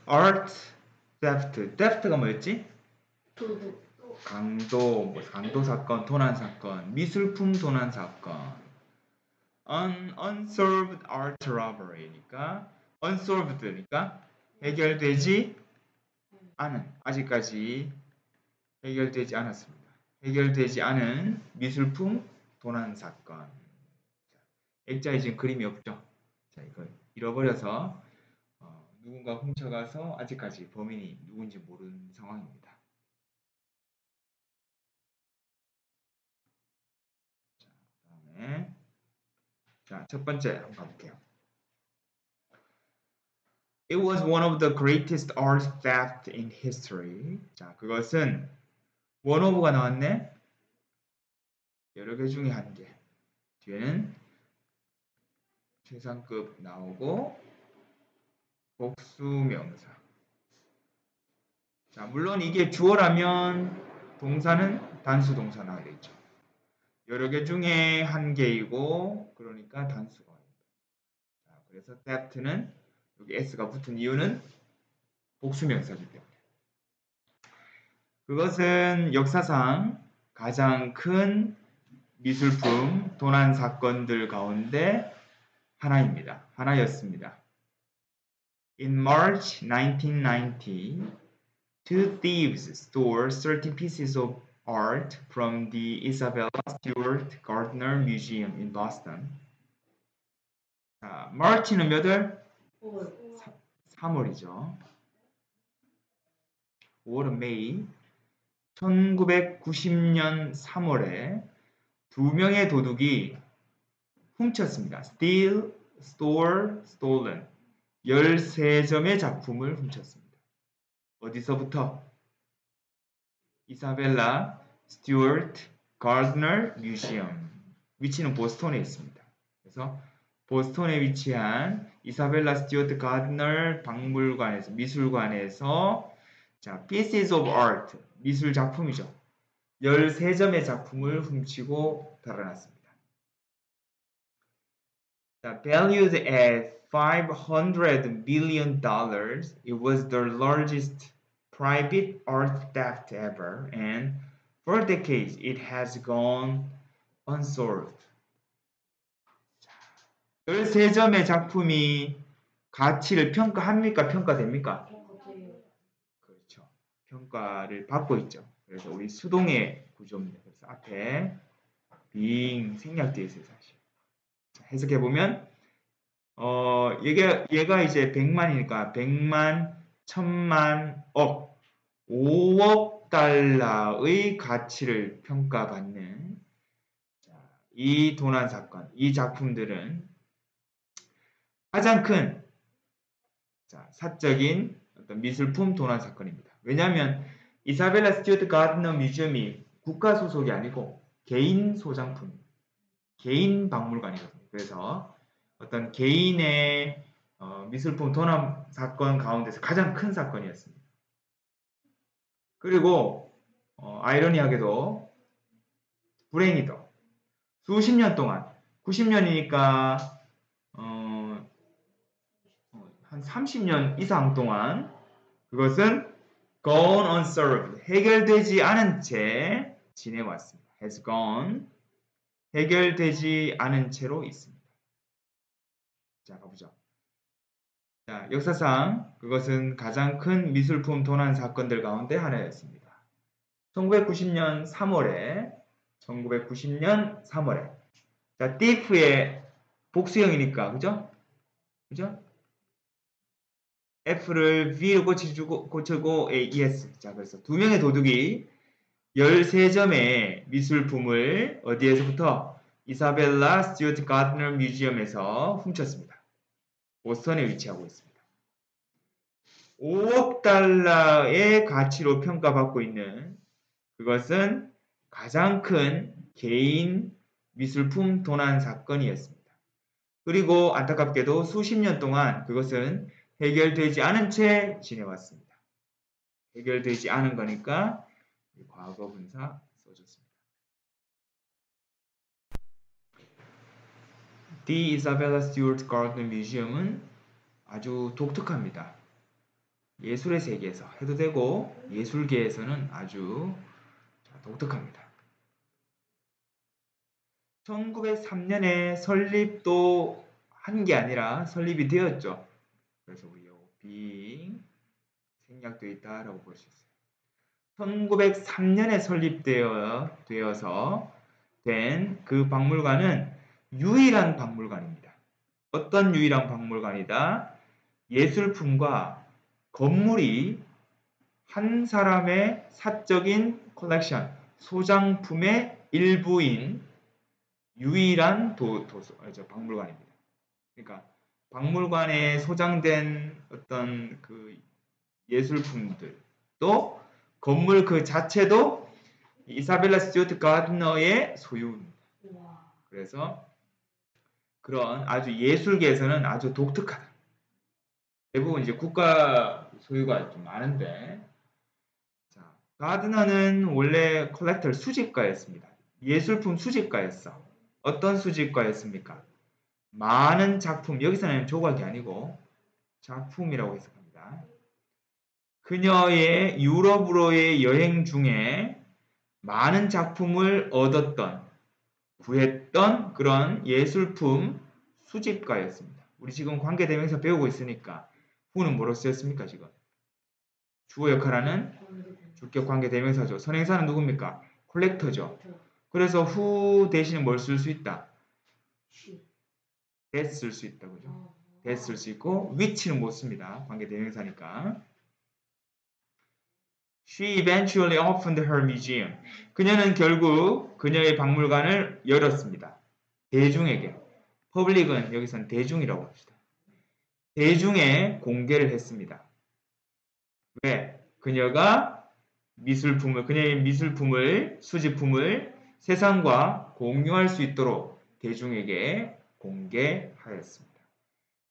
art theft. theft가 뭐였지? 도둑. 강도, 뭐 강도 사건, 도난 사건, 미술품 도난 사건. unsolved art robbery니까 unsolved니까 해결되지 않은, 아직까지 해결되지 않았습니다. 해결되지 않은 미술품 도난 사건. 액자에 지금 그림이 없죠. 자, 이걸 잃어버려서 누군가 훔쳐가서 아직까지 범인이 누군지 모르는 상황입니다. 자, 그다음에 자, 첫 번째 한번 가볼게요. It was one of the greatest art theft in history. 자, 그것은 one of가 나왔네. 여러 개 중에 한 개. 뒤에는 최상급 나오고 복수명사. 자, 물론 이게 주어라면 동사는 단수 동사 나와야 되죠. 여러 개 중에 한 개이고 그러니까 단수가 됩니다. 자, 그래서 theft는 여기 s가 붙은 이유는 복수명사이기 때문에. 그것은 역사상 가장 큰 미술품 도난 사건들 가운데 하나입니다. 하나였습니다. In March 1990, two thieves stole 30 pieces of art from the Isabella Stewart Gardner Museum in Boston. 자, March는 몇 월? 3월이죠. 5월은 May. 1990년 3월에 두 명의 도둑이 훔쳤습니다. Steal, stole, stolen. 13점의 작품을 훔쳤습니다. 어디서부터? 이사벨라 스튜어트 가드너 뮤지엄. 위치는 보스턴에 있습니다. 그래서 보스턴에 위치한 이사벨라 스튜어트 가드너 박물관에서, 미술관에서 자, pieces of art, 미술 작품이죠. 13점의 작품을 훔치고 달아났습니다. Valued at $500 billion, it was the largest private art theft ever, and for decades it has gone unsolved. 13점의 작품이 가치를 평가합니까? 평가됩니까? 그렇죠. 평가를 받고 있죠. 그래서 우리 수동의 구조입니다. 그래서 앞에 being 생략되어 있어요, 사실. 자, 해석해보면, 얘가 이제 100만이니까 100만, 1000만, 억, 5억 달러의 가치를 평가받는 자, 이 도난 사건, 이 작품들은 가장 큰 자, 사적인 어떤 미술품 도난 사건입니다. 왜냐하면 이사벨라 스튜어트 가드너 뮤지엄이 국가 소속이 아니고 개인 소장품, 개인 박물관이거든요. 그래서 어떤 개인의 미술품 도난 사건 가운데서 가장 큰 사건이었습니다. 그리고 아이러니하게도 불행히도 수십 년 동안 90년이니까 한 30년 이상 동안 그것은 gone unsolved, 해결되지 않은 채 지내왔습니다. has gone, 해결되지 않은 채로 있습니다. 자, 가보죠. 자, 역사상 그것은 가장 큰 미술품 도난 사건들 가운데 하나였습니다. 1990년 3월에 자, thief의 복수형이니까 그죠? F를 V로 고치고 ES. 자, 그래서 두 명의 도둑이 13점의 미술품을 어디에서부터? 이사벨라 스튜어트 가드너 뮤지엄에서 훔쳤습니다. 보스턴에 위치하고 있습니다. 5억 달러의 가치로 평가받고 있는 그것은 가장 큰 개인 미술품 도난 사건이었습니다. 그리고 안타깝게도 수십 년 동안 그것은 해결되지 않은 채 지내왔습니다. 해결되지 않은 거니까 과거 분사 써줬습니다. The Isabella Stewart Gardner Museum은 아주 독특합니다. 예술의 세계에서 해도 되고 예술계에서는 아주 독특합니다. 1903년에 설립도 한 게 아니라 설립이 되었죠. 그래서 우리 요 being 생략되어 있다라고 볼 수 있어요. 1903년에 설립되어서 된 그 박물관은 유일한 박물관입니다. 어떤 유일한 박물관이다? 예술품과 건물이 한 사람의 사적인 컬렉션, 소장품의 일부인 유일한 박물관입니다. 그러니까 박물관에 소장된 어떤 그 예술품들 또 건물 그 자체도 이사벨라 스튜어트 가드너의 소유입니다. 그래서 그런 아주 예술계에서는 아주 독특하다. 대부분 이제 국가 소유가 좀 많은데, 자, 가드너는 원래 컬렉터 수집가였습니다. 예술품 수집가였어. 어떤 수집가였습니까? 많은 작품, 여기서는 조각이 아니고 작품이라고 해석합니다. 그녀의 유럽으로의 여행 중에 많은 작품을 얻었던, 구했던 그런 예술품 수집가였습니다. 우리 지금 관계대명사 배우고 있으니까 who는 뭐로 쓰였습니까? 지금 주어 역할하는 주격 관계대명사죠. 선행사는 누굽니까? 콜렉터죠. 그래서 who 대신에 뭘 쓸 수 있다? that 쓸 수 있다. 그죠? that 쓸 수 있고 which는 못 씁니다. 관계대명사니까. She eventually opened her museum. 그녀는 결국 그녀의 박물관을 열었습니다. 대중에게. public은 여기서는 대중이라고 합시다. 대중에 공개를 했습니다. 왜? 그녀가 그녀의 미술품을, 수집품을 세상과 공유할 수 있도록 대중에게 공개하였습니다.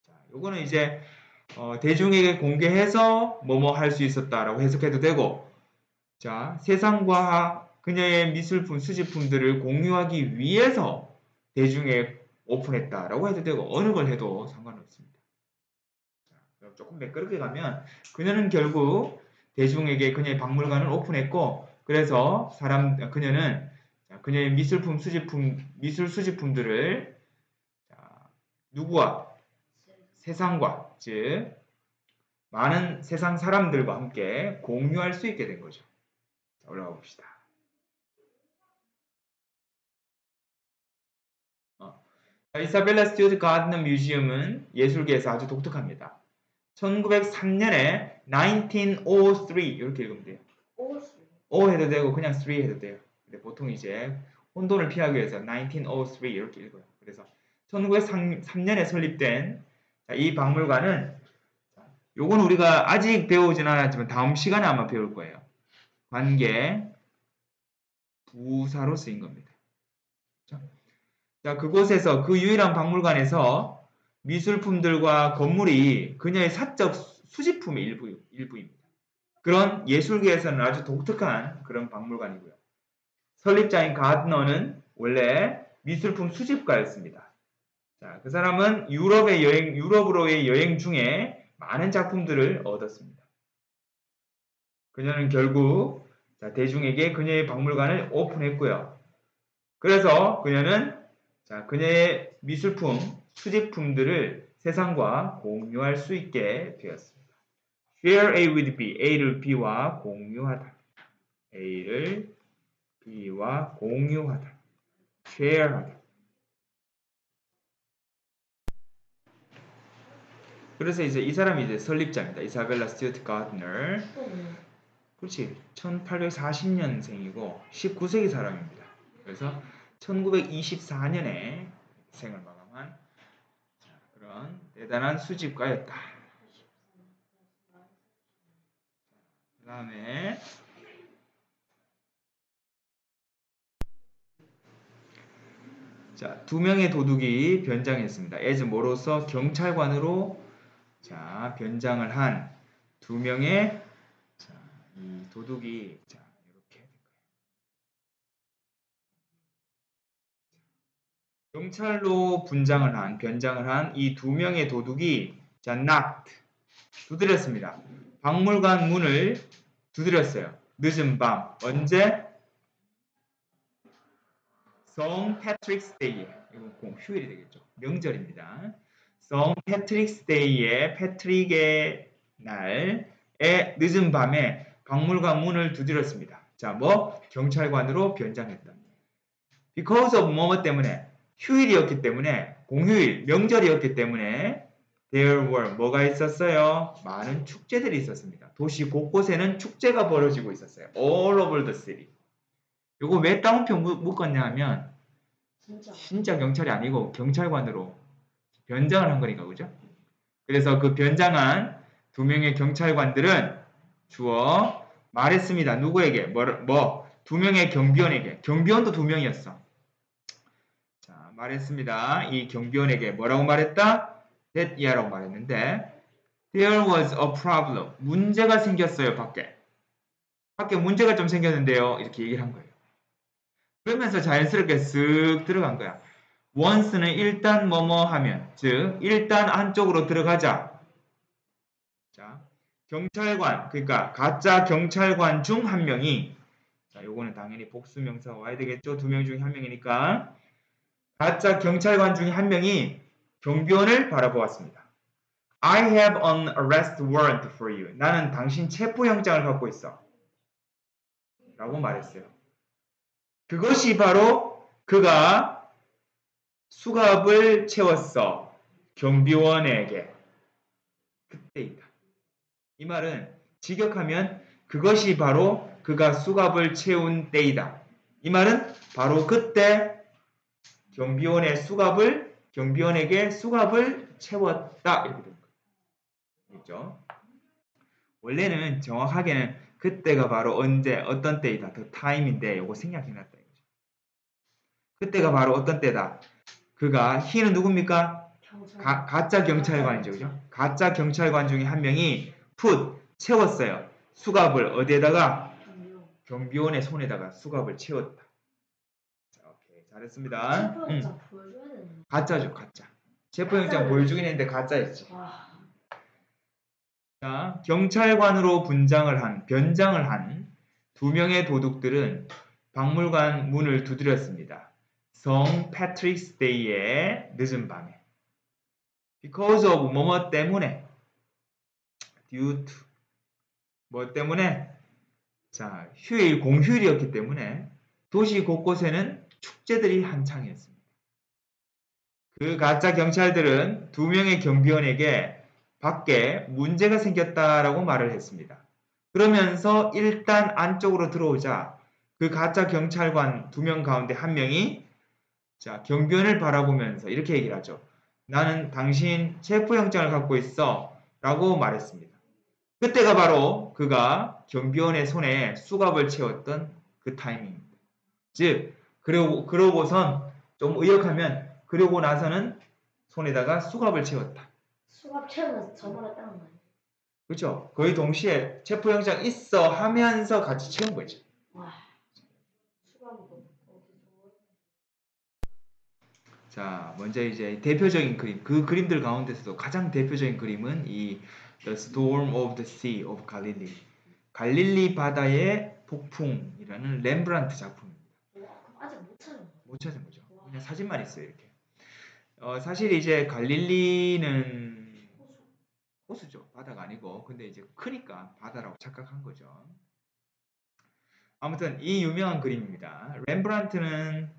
자, 요거는 이제 대중에게 공개해서 뭐뭐 할 수 있었다라고 해석해도 되고, 자, 세상과 그녀의 미술품, 수집품들을 공유하기 위해서 대중에 오픈했다라고 해도 되고, 어느 걸 해도 상관없습니다. 자, 조금 매끄럽게 가면, 그녀는 결국 대중에게 그녀의 박물관을 오픈했고, 그래서 그녀는 그녀의 미술품, 미술 수집품들을 누구와? 세상과, 즉 많은 세상 사람들과 함께 공유할 수 있게 된 거죠. 자, 올라가 봅시다. 이사벨라 스튜어트 가드너 뮤지엄은 예술계에서 아주 독특합니다. 1903년에 1903 이렇게 읽으면 돼요. 5 해도 되고 그냥 3 해도 돼요. 근데 보통 이제 혼돈을 피하기 위해서 1903 이렇게 읽어요. 그래서 1903년에 설립된 이 박물관은, 요건 우리가 아직 배우진 않았지만 다음 시간에 아마 배울 거예요. 관계 부사로 쓰인 겁니다. 자, 그곳에서 그 유일한 박물관에서 미술품들과 건물이 그녀의 사적 수집품의 일부입니다. 그런 예술계에서는 아주 독특한 그런 박물관이고요. 설립자인 가드너는 원래 미술품 수집가였습니다. 자, 그 사람은 유럽으로의 여행 중에 많은 작품들을 얻었습니다. 그녀는 결국 대중에게 그녀의 박물관을 오픈했고요. 그래서 그녀의 미술품, 수집품들을 세상과 공유할 수 있게 되었습니다. Share A with B. A를 B와 공유하다. A를 B와 공유하다. share하다. 그래서 이제 이 사람이 이제 설립자입니다. 이사벨라 스튜어트 가드너. 그렇지. 1840년생이고 19세기 사람입니다. 그래서 1924년에 생을 마감한 그런 대단한 수집가였다. 그 다음에 자, 2명의 도둑이 변장했습니다. as 뭐로서? 경찰관으로 변장을 한 2명의 이 도둑이 이렇게 될 거예요. 경찰로 변장을 한 이 2명의 도둑이 knocked 두드렸습니다. 박물관 문을 두드렸어요. 늦은 밤. 언제? 성 패트릭스 데이에. 이거 휴일이 되겠죠. 명절입니다. 성 패트릭스 데이에 패트릭의 날에 늦은 밤에 박물관 문을 두드렸습니다. 자, 뭐? 경찰관으로 변장했다. Because of 뭐뭐 때문에 휴일이었기 때문에 공휴일, 명절이었기 때문에 there were 뭐가 있었어요? 많은 축제들이 있었습니다. 도시 곳곳에는 축제가 벌어지고 있었어요. All over the city. 요거 왜 따옴표 묶었냐 하면 진짜 경찰이 아니고 경찰관으로 변장을 한 거니까 그죠? 그래서 그 변장한 두 명의 경찰관들은 주어 말했습니다. 누구에게? 두 명의 경비원에게. 경비원도 두 명이었어. 자, 말했습니다. 이 경비원에게 뭐라고 말했다? that year라고 말했는데 there was a problem. 문제가 생겼어요. 밖에 문제가 좀 생겼는데요. 이렇게 얘기를 한 거예요. 그러면서 자연스럽게 쓱 들어간 거야. once는 일단 뭐뭐 하면, 즉 일단 안쪽으로 들어가자. 자, 경찰관, 그러니까 가짜 경찰관 중 한 명이, 자, 요거는 당연히 복수명사가 와야 되겠죠. 두 명 중에 한 명이니까 가짜 경찰관 중에 한 명이 경비원을 바라보았습니다. I have an arrest warrant for you. 나는 당신 체포영장을 갖고 있어. 라고 말했어요. 그것이 바로 그가 수갑을 채웠어. 경비원에게. 그때이다. 이 말은 직역하면 그것이 바로 그가 수갑을 채운 때이다. 이 말은 바로 그때 경비원에게 수갑을 채웠다. 이렇게 됩니다. 있죠? 원래는 정확하게는 그때가 바로 언제, 어떤 때이다. 그 타임인데 요거 생략해놨다. 이거죠. 그때가 바로 어떤 때다. 그가, he는 누굽니까? 가짜 경찰관이죠. 그죠? 가짜 경찰관 중에 한 명이 채웠어요. 수갑을 어디에다가? 경비원의 손에다가 수갑을 채웠다. 자, 오케이. 잘했습니다. 가짜죠, 가짜. 체포영장 보여주긴 했는데 가짜였지. 자, 경찰관으로 변장을 한 두 명의 도둑들은 박물관 문을 두드렸습니다. 성 패트릭스 데이의 늦은 밤에. Because of 뭐뭐 때문에. Due to 뭐 때문에? 자, 공휴일이었기 때문에 도시 곳곳에는 축제들이 한창이었습니다. 그 가짜 경찰들은 두 명의 경비원에게 밖에 문제가 생겼다라고 말을 했습니다. 그러면서 일단 안쪽으로 들어오자 그 가짜 경찰관 두 명 가운데 한 명이 자, 경비원을 바라보면서 이렇게 얘기를 하죠. 나는 당신 체포영장을 갖고 있어 라고 말했습니다. 그때가 바로 그가 경비원의 손에 수갑을 채웠던 그 타이밍입니다. 즉, 그러고선 좀 의역하면 그러고 나서는 손에다가 수갑을 채웠다. 수갑 채우면서 저말했다는 거 아니에요? 그렇죠. 거의 동시에 체포영장 있어 하면서 같이 채운 거죠. 와, 수갑은 어디서? 자, 먼저 이제 대표적인 그림, 그 그림들 가운데서도 가장 대표적인 그림은 이 The Storm of the Sea of Galilee, 갈릴리 바다의 폭풍이라는 렘브란트 작품입니다. 와, 그럼 아직 못 찾은 거예요? 못 찾은 거죠. 그냥 사진만 있어요, 이렇게. 사실 이제 갈릴리는 호수죠. 바다가 아니고. 근데 이제 크니까 바다라고 착각한 거죠. 아무튼 이 유명한 그림입니다. 렘브란트는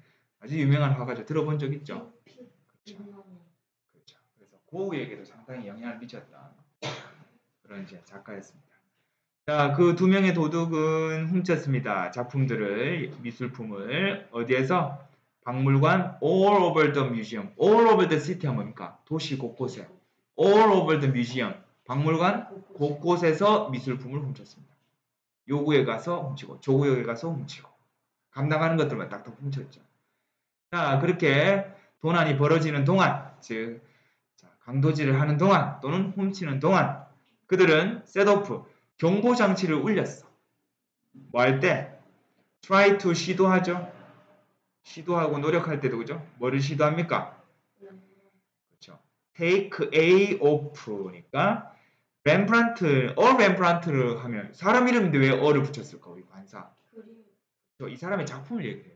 아주 유명한 화가죠. 들어본 적 있죠? 그렇죠. 그렇죠. 그래서 고흐에게도 상당히 영향을 미쳤던 그런 이제 작가였습니다. 자, 그 두 명의 도둑은 훔쳤습니다. 작품들을, 미술품을 어디에서? 박물관 all over the museum. all over the city 하면 뭡니까? 도시 곳곳에. all over the museum. 박물관 곳곳에서 미술품을 훔쳤습니다. 요구에 가서 훔치고 조구역에 가서 훔치고 감당하는 것들만 딱딱 훔쳤죠. 자, 그렇게 도난이 벌어지는 동안, 즉 강도질을 하는 동안 또는 훔치는 동안 그들은 셋오프, 경보장치를 울렸어. 뭐 할 때? try to 시도하죠. 시도하고 노력할 때도 그죠? 뭐를 시도합니까? 그렇죠. take A off니까 렘브란트, 렘브란트를 하면 사람 이름인데 왜 어를 붙였을까? 우리 관사. 그림. 이 사람의 작품을 얘기해요.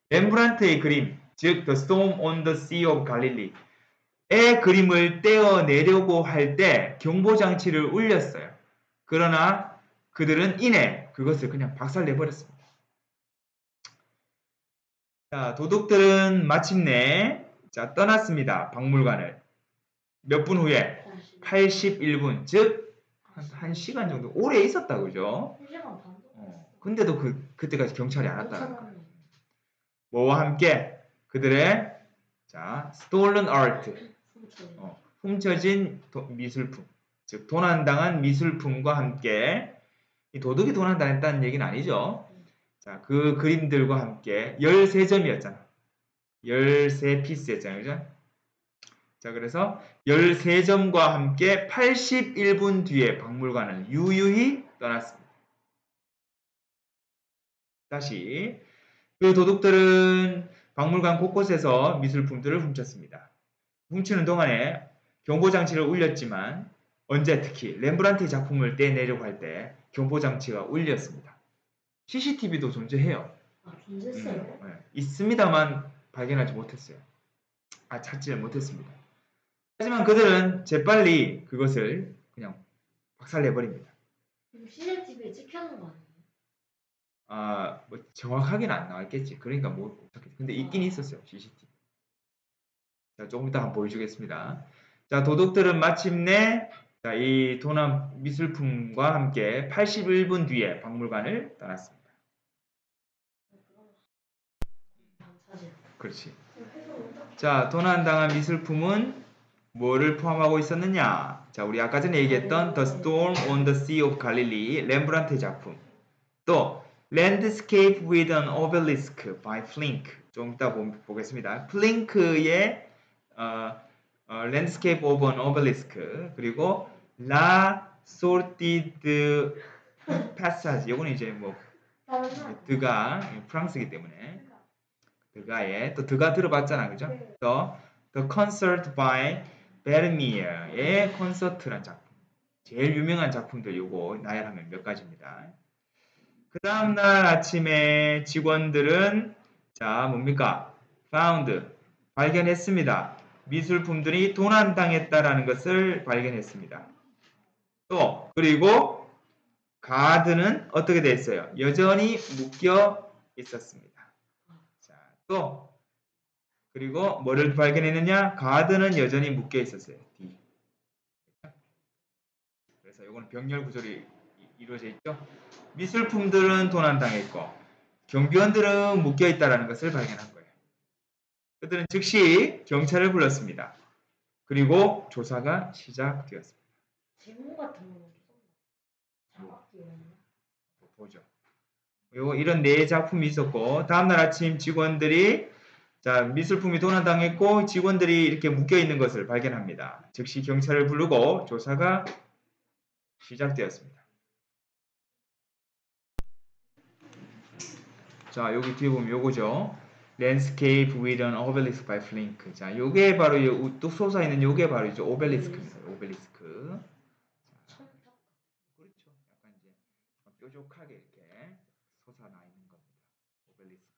렘브란트의 그림, 즉 The Storm on the Sea of Galilee의 그림을 떼어내려고 할 때 경보장치를 울렸어요. 그러나 그들은 이내 그것을 그냥 박살내버렸습니다. 자, 도둑들은 마침내 떠났습니다. 박물관을. 몇 분 후에? 81분, 즉 한 시간 정도 오래 있었다, 그죠? 1시간 반. 근데도 그때까지 경찰이 안 왔다는 거예요. 뭐와 함께 그들의 stolen art, 훔쳐진 미술품, 즉 도난당한 미술품과 함께 이 도둑이 도난당했다는 얘기는 아니죠. 자, 그 그림들과 함께 13점이었잖아. 13피스였잖아요. 그죠? 자, 그래서 13점과 함께 81분 뒤에 박물관은 유유히 떠났습니다. 다시 그 도둑들은 박물관 곳곳에서 미술품들을 훔쳤습니다. 훔치는 동안에 경보장치를 울렸지만 언제 특히 렘브란트의 작품을 떼내려고 할 때 경보장치가 울렸습니다. CCTV도 존재해요. 존재했어요? 네, 있습니다만 발견하지 못했어요. 찾지를 못했습니다. 하지만 그들은 재빨리 그것을 그냥 박살내버립니다. CCTV에 찍혀놓은 거 아니에요? 뭐 정확하게는 안 나왔겠지. 그러니까 근데 있긴 있었어요. CCTV. 자, 조금 이따 한번 보여주겠습니다. 자, 도둑들은 마침내 이 도난 미술품과 함께 81분 뒤에 박물관을 떠났습니다. 그렇지. 자, 도난당한 미술품은 뭐를 포함하고 있었느냐? 자, 우리 아까 전에 얘기했던 The Storm on the Sea of Galilee, 렘브란트의 작품. 또 Landscape with an Obelisk by Flink. 좀 이따 보겠습니다. 플링크의 Landscape of an Obelisk, 그리고 La Sortie Passage. 이거는 이제 뭐 드가 프랑스이기 때문에 드가의 또 드가 들어봤잖아, 그죠? 또 The Concert by 베르미어의 콘서트란 작품. 제일 유명한 작품들 요거 나열하면 몇 가지입니다. 그 다음날 아침에 직원들은 뭡니까? Found, 발견했습니다. 미술품들이 도난당했다라는 것을 발견했습니다. 또 그리고 가드는 어떻게 되어 있어요? 여전히 묶여 있었습니다. 자, 또 그리고 뭐를 발견했느냐? 가드는 여전히 묶여 있었어요. D. 그래서 이거는 병렬 구조로 이루어져 있죠. 미술품들은 도난당했고 경비원들은 묶여 있다라는 것을 발견한 거예요. 그들은 즉시 경찰을 불렀습니다. 그리고 조사가 시작되었습니다. 제목 같은 거는 보죠. 이런 네 작품이 있었고 다음날 아침 직원들이 미술품이 도난당했고 직원들이 이렇게 묶여 있는 것을 발견합니다. 즉시 경찰을 부르고 조사가 시작되었습니다. 자, 여기 뒤에 보면 요거죠. Landscape with an Obelisk by Flink. 자, 요게 바로 우뚝 솟아있는 요게 바로 이제 오벨리스크입니다. 오벨리스크. 그렇죠. 약간 이제 뾰족하게 이렇게 솟아나 있는 겁니다. 오벨리스크.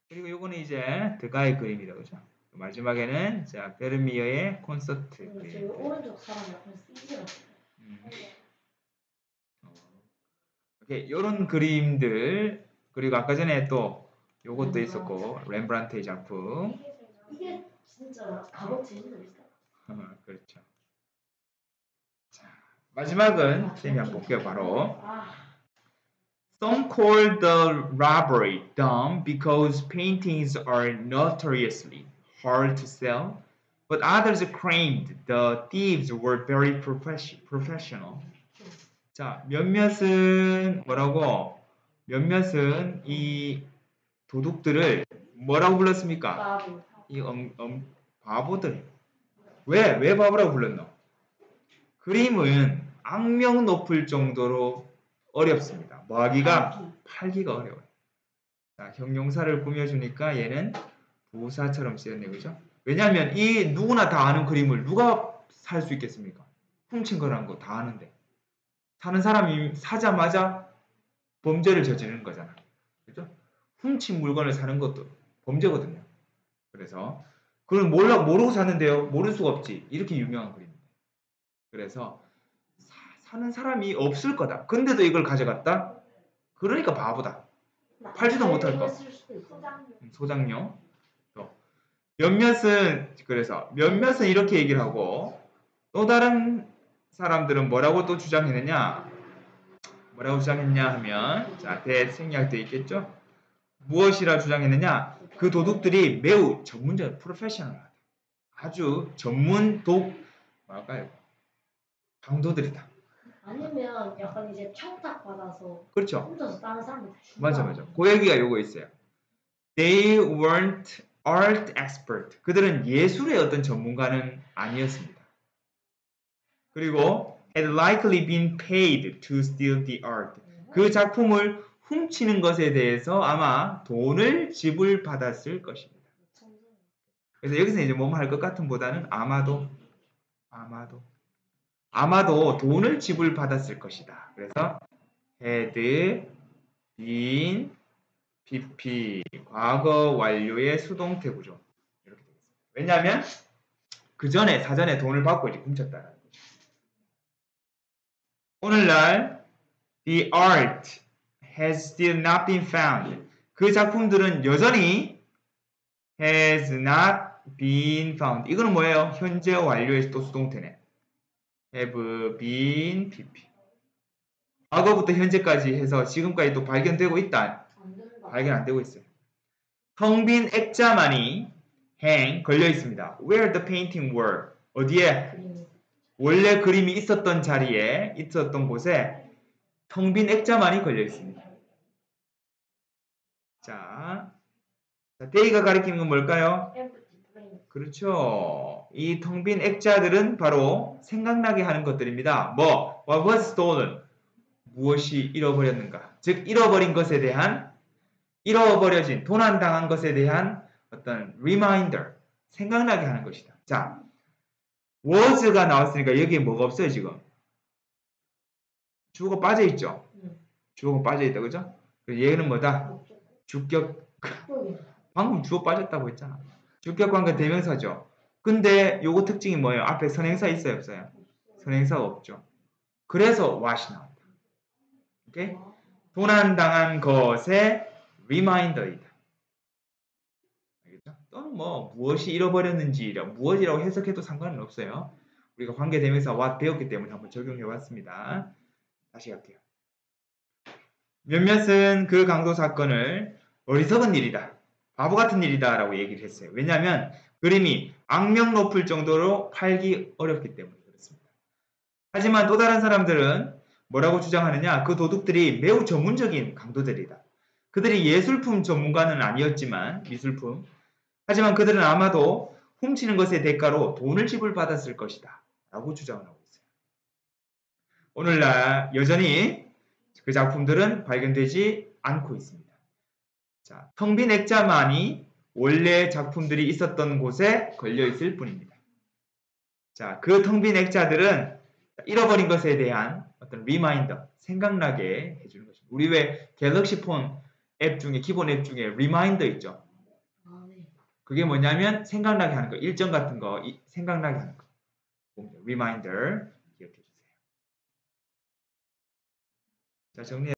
그리고 요거는 이제 드가의 그림이다, 그죠? 마지막에는 베르미어의 콘서트 그림. 오른쪽 사람 약간 CG 같아. 이렇게 요런 그림들, 그리고 아까 전에 또 요것도 있었고 렘브란트의 작품. 이게 진짜 값어치 진짜 비싸. 그렇죠. 자, 마지막은 쌤이 한번 볼게요. 바로 Some call the robbery dumb because paintings are notoriously hard to sell, but others claimed the thieves were very professional. 자, 몇몇은 뭐라고? 몇몇은 이 도둑들을 뭐라고 불렀습니까? 이 바보들. 왜 바보라고 불렀노? 그림은 악명 높을 정도로 어렵습니다. 뭐하기가? 팔기가 어려워요. 자, 형용사를 꾸며주니까 얘는 부사처럼 쓰였네, 그죠? 왜냐하면 이 누구나 다 아는 그림을 누가 살 수 있겠습니까? 훔친 거라는 거 다 아는데. 사는 사람이 사자마자 범죄를 저지르는 거잖아. 그죠? 훔친 물건을 사는 것도 범죄거든요. 그래서 그걸 모르고 샀는데요. 모를 수가 없지. 이렇게 유명한 글입니다. 그래서 사는 사람이 없을 거다. 근데도 이걸 가져갔다? 그러니까 바보다. 팔지도 못할 거. 소장용. 또 몇몇은 이렇게 얘기를 하고 또 다른 사람들은 뭐라고 또 주장했느냐? 뭐라고 주장했냐 하면 자, 대생략되어 있겠죠? 무엇이라 주장했느냐? 그 도둑들이 매우 전문적, 프로페셔널하다. 아주 전문 뭐랄까요? 강도들이다. 아니면 약간 이제 청탁 받아서 그렇죠. 혼자서 다른 사람한테 주고. 맞아. 그 얘기가 요거 있어요. They weren't art expert. 그들은 예술의 어떤 전문가는 아니었습니다. 그리고 had likely been paid to steal the art. 그 작품을 훔치는 것에 대해서 아마 돈을 지불받았을 것입니다. 그래서 여기서 이제 뭐뭐 할 것 같은 보다는 아마도 돈을 지불받았을 것이다. 그래서 had been PP 과거 완료의 수동태 구조 이렇게 되겠습니다. 왜냐하면 그 전에 사전에 돈을 받고 이제 훔쳤다는 거죠. 오늘날 the art has still not been found. 그 작품들은 여전히 has not been found. 이거는 뭐예요? 현재 완료의 또 수동태네. have been PP. 과거부터 현재까지 해서 지금까지 또 발견되고 있다. 발견 안 되고 있어요. 텅 빈 액자만이 걸려 있습니다. Where the painting were. 어디에? 원래 그림이 있었던 자리에 있었던 곳에 텅 빈 액자만이 걸려 있습니다. 자, 데이가 가리키는 건 뭘까요? 그렇죠. 이 텅 빈 액자들은 바로 생각나게 하는 것들입니다. 뭐? What was stolen? 무엇이 잃어버렸는가? 즉 잃어버린 것에 대한 잃어버려진, 도난당한 것에 대한 어떤 reminder, 생각나게 하는 것이다. 자, was가 나왔으니까 여기에 뭐가 없어요 지금? 주어가 빠져있죠? 주어가 빠져있다, 그죠? 얘는 뭐다? 주격, 방금 주어 빠졌다고 했잖아. 주격 관계 대명사죠. 근데 요거 특징이 뭐예요? 앞에 선행사 있어요, 없어요? 선행사가 없죠. 그래서 what이 나온다. 오케이? 도난당한 것의 리마인더이다. 알겠죠? 또는 뭐 무엇이 잃어버렸는지 무엇이라고 해석해도 상관은 없어요. 우리가 관계대명사 what 배웠기 때문에 한번 적용해 봤습니다. 다시 갈게요. 몇몇은 그 강도 사건을 어리석은 일이다. 바보 같은 일이다 라고 얘기를 했어요. 왜냐하면 그림이 악명 높을 정도로 팔기 어렵기 때문에 그렇습니다. 하지만 또 다른 사람들은 뭐라고 주장하느냐? 그 도둑들이 매우 전문적인 강도들이다. 그들이 예술품 전문가는 아니었지만 미술품. 하지만 그들은 아마도 훔치는 것의 대가로 돈을 지불받았을 것이다. 라고 주장을 하고 있어요. 오늘날 여전히 그 작품들은 발견되지 않고 있습니다. 자, 텅 빈 액자만이 원래 작품들이 있었던 곳에 걸려 있을 뿐입니다. 자, 그 텅 빈 액자들은 잃어버린 것에 대한 어떤 리마인더, 생각나게 해주는 것입니다. 우리 왜 갤럭시 폰 앱 중에, 기본 앱 중에 리마인더 있죠? 그게 뭐냐면 생각나게 하는 거, 일정 같은 거 생각나게 하는 거. 리마인더 기억해 주세요. 자, 정리.